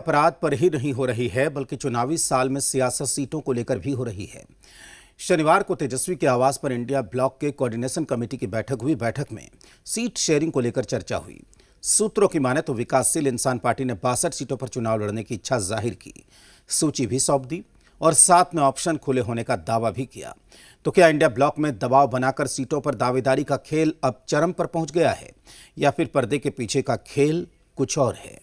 अपराध पर ही नहीं हो रही है बल्कि चुनावी साल में सियासत सीटों को लेकर भी हो रही है। शनिवार को तेजस्वी के आवास पर इंडिया ब्लॉक के कोऑर्डिनेशन कमेटी की बैठक हुई। बैठक में सीट शेयरिंग को लेकर चर्चा हुई। सूत्रों की माने तो विकासशील इंसान पार्टी ने 62 सीटों पर चुनाव लड़ने की इच्छा जाहिर की, सूची भी सौंप दी और साथ में ऑप्शन खुले होने का दावा भी किया। तो क्या इंडिया ब्लॉक में दबाव बनाकर सीटों पर दावेदारी का खेल अब चरम पर पहुंच गया है या फिर पर्दे के पीछे का खेल कुछ और है?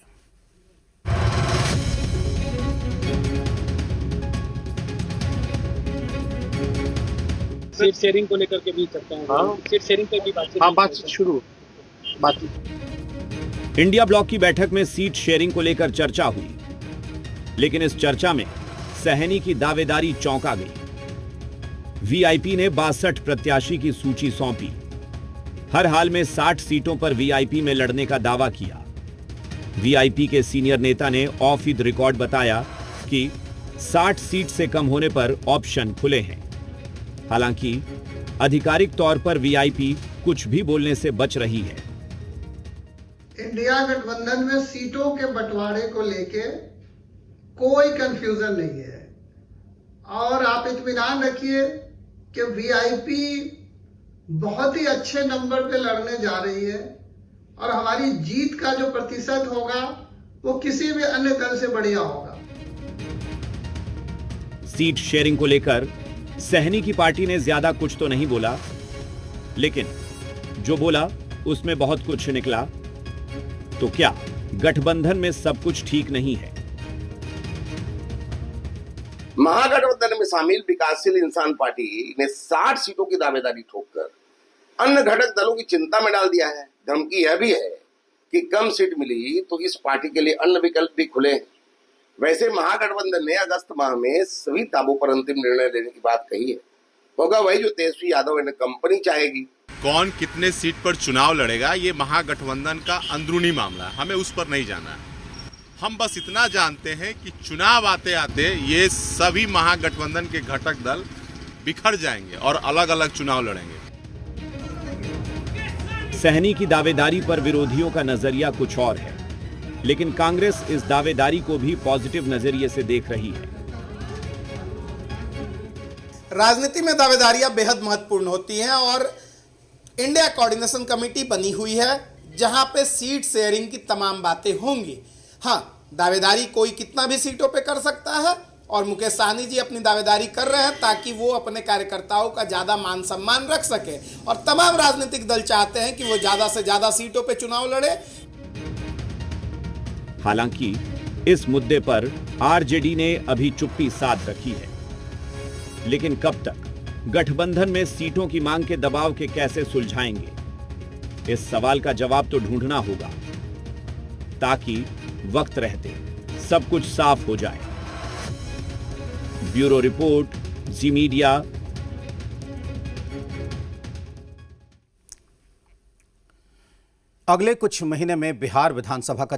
सीट शेयरिंग को लेकर के भी चर्चा है। सीट शेयरिंग पे भी बातचीत शुरू। इंडिया ब्लॉक की बैठक में सीट शेयरिंग को लेकर चर्चा हुई, लेकिन इस चर्चा में सहनी की दावेदारी चौंका गई। वीआईपी ने 62 प्रत्याशी की सूची सौंपी। हर हाल में 60 सीटों पर वीआईपी में लड़ने का दावा किया। वीआईपी के सीनियर नेता ने ऑफ द रिकॉर्ड बताया कि 60 सीट से कम होने पर ऑप्शन खुले हैं। हालांकि आधिकारिक तौर पर वीआईपी कुछ भी बोलने से बच रही है। इंडिया गठबंधन में सीटों के बंटवारे को लेके कोई कंफ्यूजन नहीं है और आप इत्मीनान रखिए कि वीआईपी बहुत ही अच्छे नंबर पे लड़ने जा रही है और हमारी जीत का जो प्रतिशत होगा वो किसी भी अन्य दल से बढ़िया होगा। सीट शेयरिंग को लेकर सहनी की पार्टी ने ज्यादा कुछ तो नहीं बोला, लेकिन जो बोला उसमें बहुत कुछ निकला। तो क्या गठबंधन में सब कुछ ठीक नहीं है? महागठबंधन में शामिल विकासशील इंसान पार्टी ने 60 सीटों की दावेदारी ठोककर अन्य घटक दलों की चिंता में डाल दिया है। धमकी यह भी है कि कम सीट मिली तो इस पार्टी के लिए अन्य विकल्प भी खुले हैं। वैसे महागठबंधन ने अगस्त माह में सभी दावों पर अंतिम निर्णय लेने की बात कही है। होगा वही जो तेजस्वी यादव एंड कंपनी चाहेगी। कौन कितने सीट पर चुनाव लड़ेगा ये महागठबंधन का अंदरूनी मामला है, हमें उस पर नहीं जाना है। हम बस इतना जानते हैं कि चुनाव आते आते ये सभी महागठबंधन के घटक दल बिखर जाएंगे और अलग अलग चुनाव लड़ेंगे। सहनी की दावेदारी पर विरोधियों का नजरिया कुछ और है, लेकिन कांग्रेस इस दावेदारी को भी पॉजिटिव नजरिए से देख रही है। राजनीति में दावेदारियां बेहद महत्वपूर्ण होती हैं और इंडिया कोऑर्डिनेशन कमेटी बनी हुई है जहां पे सीट शेयरिंग की तमाम बातें होंगी। हाँ, दावेदारी कोई कितना भी सीटों पे कर सकता है और मुकेश सहनी जी अपनी दावेदारी कर रहे हैं ताकि वो अपने कार्यकर्ताओं का ज़्यादा मान सम्मान रख सके और तमाम राजनीतिक दल चाहते हैं कि वो ज़्यादा से ज़्यादा सीटों पे चुनाव लड़े। हालांकि इस मुद्दे पर आरजेडी ने अभी चुप्पी साध रखी है, लेकिन कब तक गठबंधन में सीटों की मांग के दबाव के कैसे सुलझाएंगे, इस सवाल का जवाब तो ढूंढना होगा ताकि वक्त रहते सब कुछ साफ हो जाए। ब्यूरो रिपोर्ट, जी मीडिया। अगले कुछ महीने में बिहार विधानसभा का